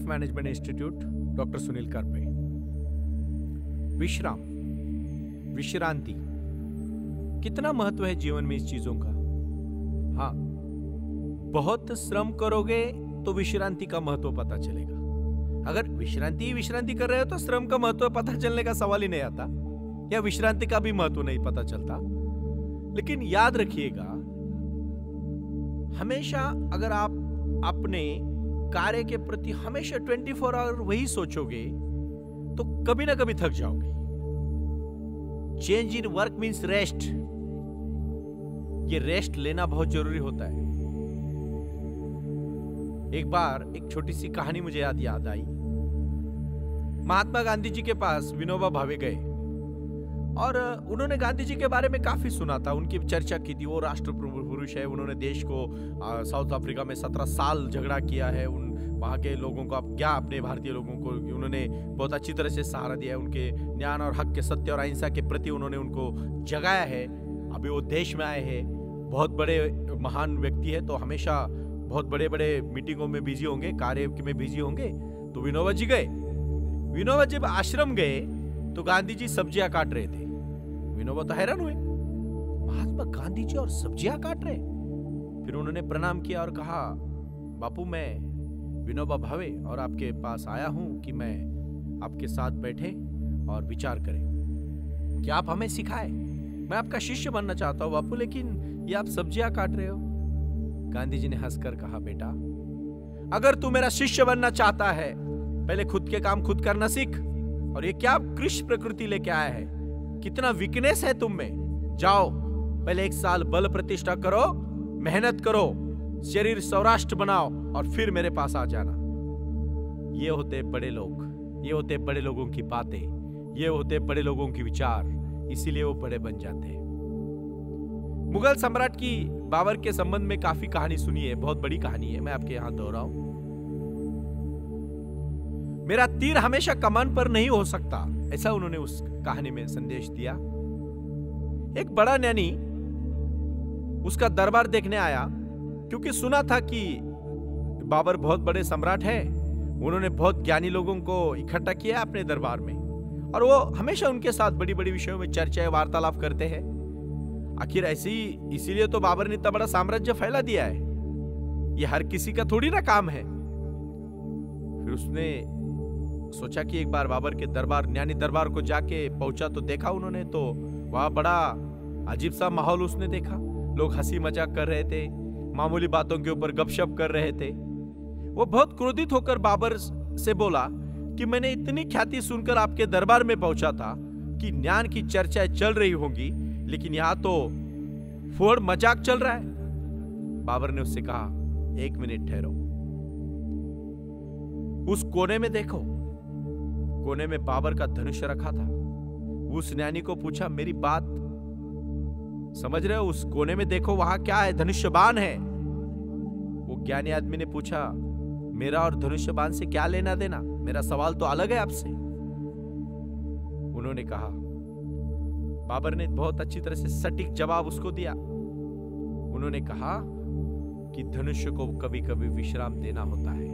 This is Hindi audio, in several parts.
Management institute, doctor Sunil Karpe. विश्राम, विश्रांति, कितना महत्व है जीवन में इस चीजों का। हाँ, बहुत श्रम करोगे तो विश्रांति का महत्व पता चलेगा। अगर विश्रांति कर रहे हो तो श्रम का महत्व पता चलने का सवाल ही नहीं आता, या विश्रांति का भी महत्व नहीं पता चलता। लेकिन याद रखिएगा, हमेशा अगर आप अपने कार्य के प्रति हमेशा 24 आवर वही सोचोगे तो कभी ना कभी थक जाओगे। Change in work means rest. ये रेस्ट लेना बहुत जरूरी होता है। एक बार एक छोटी सी कहानी मुझे याद आई। महात्मा गांधी जी के पास विनोबा भावे गए और उन्होंने गांधी जी के बारे में काफी सुना था, उनकी चर्चा की थी। वो राष्ट्र पुरुष है, उन्होंने देश को साउथ अफ्रीका में 17 साल झगड़ा किया है। वहाँ के लोगों को, अब क्या अपने भारतीय लोगों को उन्होंने बहुत अच्छी तरह से सहारा दिया है। उनके ज्ञान और हक के, सत्य और अहिंसा के प्रति उन्होंने उनको जगाया है। अभी वो देश में आए हैं, बहुत बड़े महान व्यक्ति है, तो हमेशा बहुत बड़े बड़े मीटिंगों में बिजी होंगे, कार्य में बिजी होंगे। तो विनोबा जी गए। विनोबा जब आश्रम गए तो गांधी जी सब्जियां काट रहे थे। विनोबा तो हैरान हुए, महात्मा गांधी जी और सब्जियां काट रहे। फिर उन्होंने प्रणाम किया और कहा, बापू मैं विनोबा भावे और आपके पास आया हूं कि मैं आपके साथ बैठे और विचार करें कि आप हमें सिखाएं। मैं आपका शिष्य बनना चाहता हूं बापू, लेकिन ये आप सब्जियां काट रहे हो। गांधी जी ने हंसकर कहा, बेटा अगर तू मेरा शिष्य बनना चाहता है, पहले खुद के काम खुद करना सीख। और ये क्या कृष्ण प्रकृति लेके आया है, कितना वीकनेस है तुम में। जाओ पहले 1 साल बल प्रतिष्ठा करो, मेहनत करो, शरीर सौराष्ट्र बनाओ और फिर मेरे पास आ जाना। ये होते बड़े लोग, ये होते बड़े लोगों की बातें, ये होते बड़े लोगों की विचार, इसीलिए वो बड़े बन जाते हैं। मुगल सम्राट की बाबर के संबंध में काफी कहानी सुनी है, बहुत बड़ी कहानी है, मैं आपके यहां दोहराऊं। मेरा तीर हमेशा कमान पर नहीं हो सकता, ऐसा उन्होंने उस कहानी में संदेश दिया। एक बड़ा ज्ञानी उसका दरबार देखने आया, क्योंकि सुना था कि बाबर बहुत बड़े सम्राट है, उन्होंने बहुत ज्ञानी लोगों को इकट्ठा किया अपने दरबार में, और वो हमेशा उनके साथ बड़ी बड़ी विषयों में चर्चाएं वार्तालाप करते हैं। आखिर ऐसी इसीलिए तो बाबर ने इतना बड़ा साम्राज्य फैला दिया है, ये हर किसी का थोड़ी ना काम है। फिर उसने सोचा कि एक बार बाबर के दरबार, ज्ञानी दरबार को जाके पहुंचा तो देखा उन्होंने, तो वहां बड़ा अजीब सा माहौल उसने देखा। लोग हंसी मजाक कर रहे थे, मामूली बातों के ऊपर गपशप कर रहे थे। वो बहुत क्रोधित होकर बाबर से बोला कि मैंने इतनी ख्याति सुनकर आपके दरबार में पहुंचा था कि ज्ञान की चर्चाएं चल रही होंगी, लेकिन यहां तो फोड़ मजाक चल रहा है। बाबर ने उससे कहा, 1 मिनट ठहरो, उस कोने में देखो। कोने में बाबर का धनुष रखा था। उस ज्ञानी को पूछा, मेरी बात समझ रहे हो? उस कोने में देखो, वहां क्या है? धनुष्यबाण है। वो ज्ञानी आदमी ने पूछा, मेरा और धनुष्यबाण से क्या लेना देना? मेरा सवाल तो अलग है आपसे। उन्होंने कहा, बाबर ने बहुत अच्छी तरह से सटीक जवाब उसको दिया। उन्होंने कहा कि धनुष्य को कभी कभी विश्राम देना होता है,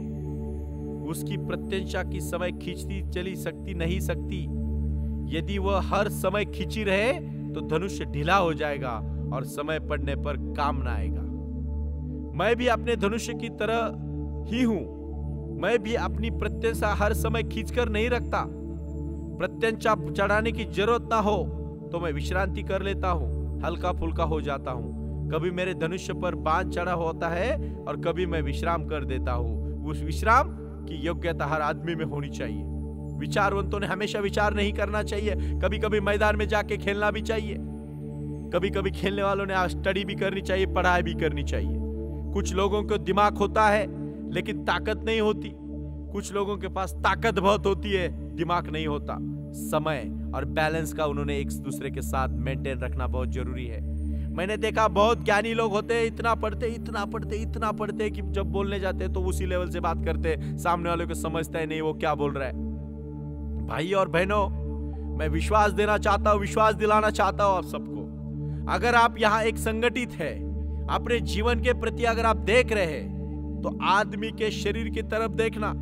उसकी प्रत्यंशा की समय खींचती चली सकती नहीं सकती। यदि वह हर समय खींची रहे तो धनुष्य ढीला हो जाएगा और समय पड़ने पर काम ना आएगा। मैं भी अपने धनुष्य की तरह ही हूं, मैं भी अपनी प्रत्यंशा हर समय खींचकर नहीं रखता। प्रत्यंशा चढ़ाने की जरूरत ना हो तो मैं विश्रांति कर लेता हूं, हल्का फुल्का हो जाता हूं। कभी मेरे धनुष्य पर बाण चढ़ा होता है और कभी मैं विश्राम कर देता हूं। उस विश्राम की योग्यता हर आदमी में होनी चाहिए। विचारवंतों ने हमेशा विचार नहीं करना चाहिए, कभी कभी मैदान में जाके खेलना भी चाहिए। कभी कभी खेलने वालों ने स्टडी भी करनी चाहिए, पढ़ाई भी करनी चाहिए। कुछ लोगों को दिमाग होता है लेकिन ताकत नहीं होती, कुछ लोगों के पास ताकत बहुत होती है, दिमाग नहीं होता। समय और बैलेंस का उन्होंने एक दूसरे के साथ मेंटेन रखना बहुत जरूरी है। मैंने देखा बहुत ज्ञानी लोग होते हैं, इतना पढ़ते कि जब बोलने जाते हैं तो उसी लेवल से बात करते हैं, सामने वाले को समझता है नहीं वो क्या बोल रहा है। भाई और बहनों, मैं विश्वास देना चाहता हूं, विश्वास दिलाना चाहता हूं आप सबको। अगर आप यहाँ एक संगठित है, अपने जीवन के प्रति अगर आप देख रहे हैं तो आदमी के शरीर की तरफ देखना।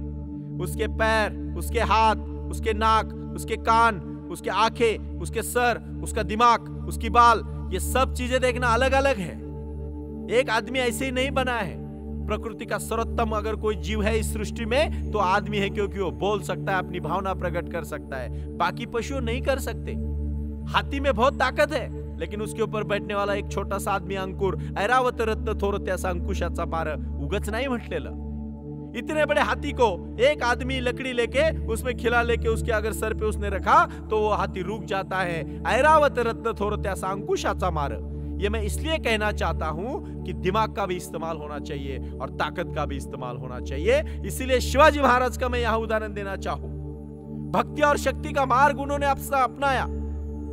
उसके पैर, उसके हाथ, उसके नाक, उसके कान, उसके आंखें, उसके सर, उसका दिमाग, उसकी बाल, ये सब चीजें देखना अलग अलग है। एक आदमी ऐसे ही नहीं बना है। प्रकृति का सर्वोत्तम अगर कोई जीव है इस सृष्टि में तो आदमी है, क्योंकि वो बोल सकता है, अपनी भावना प्रकट कर सकता है। बाकी पशु नहीं कर सकते। हाथी में बहुत ताकत है, लेकिन उसके ऊपर बैठने वाला एक छोटा सा आदमी अंकुर, ऐरावत रत्न थोर त्याचा अंकुशाचा पार, उगच नाही म्हटलेलं। इतने बड़े हाथी को एक आदमी लकड़ी लेके उसमें खिला लेके उसके अगर सर पे उसने रखा तो वो हाथी रुक जाता है। ऐरावत रत्न थोर त्याचा अंकुशाचा मार। ये मैं इसलिए कहना चाहता हूं कि दिमाग का भी इस्तेमाल होना चाहिए और ताकत का भी इस्तेमाल होना चाहिए। इसीलिए शिवाजी महाराज का मैं यहां उदाहरण देना चाहूं। भक्ति और शक्ति का मार्ग उन्होंने अपनाया।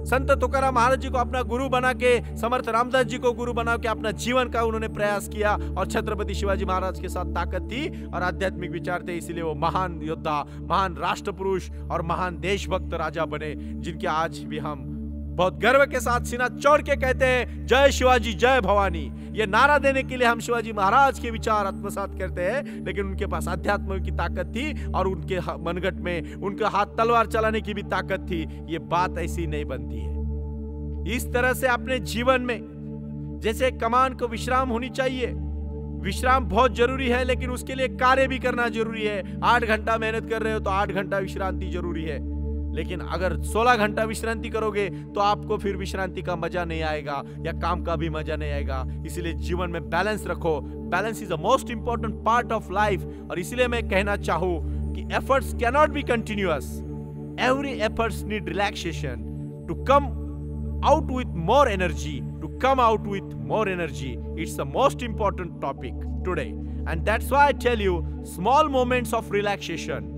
संत तुकाराम महाराज जी को अपना गुरु बना के, समर्थ रामदास जी को गुरु बना के अपना जीवन का उन्होंने प्रयास किया। और छत्रपति शिवाजी महाराज के साथ ताकत थी और आध्यात्मिक विचार थे, इसलिए वो महान योद्धा, महान राष्ट्र पुरुष और महान देशभक्त राजा बने, जिनके आज भी हम बहुत गर्व के साथ सीना चौड़ के कहते हैं, जय शिवाजी जय भवानी। ये नारा देने के लिए हम शिवाजी महाराज के विचार आत्मसात करते हैं, लेकिन उनके पास अध्यात्म की ताकत थी और उनके मनगट में उनका हाथ तलवार चलाने की भी ताकत थी। ये बात ऐसी नहीं बनती है। इस तरह से अपने जीवन में जैसे कमान को विश्राम होनी चाहिए, विश्राम बहुत जरूरी है, लेकिन उसके लिए कार्य भी करना जरूरी है। 8 घंटा मेहनत कर रहे हो तो 8 घंटा विश्रांति जरूरी है, लेकिन अगर 16 घंटा विश्रांति करोगे तो आपको फिर विश्रांति का मजा नहीं आएगा या काम का भी मजा नहीं आएगा। इसलिए जीवन में बैलेंस रखो। Balance is the most important part of life. और इसलिए मैं कहना चाहूं कि efforts can not be continuous. Every efforts need relaxation to come out with more energy, to come out with more energy. It's the most important topic today, and that's why I tell you, small moments of relaxation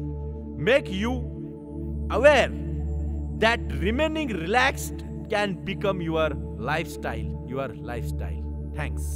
make you aware that remaining relaxed can become your lifestyle. Thanks.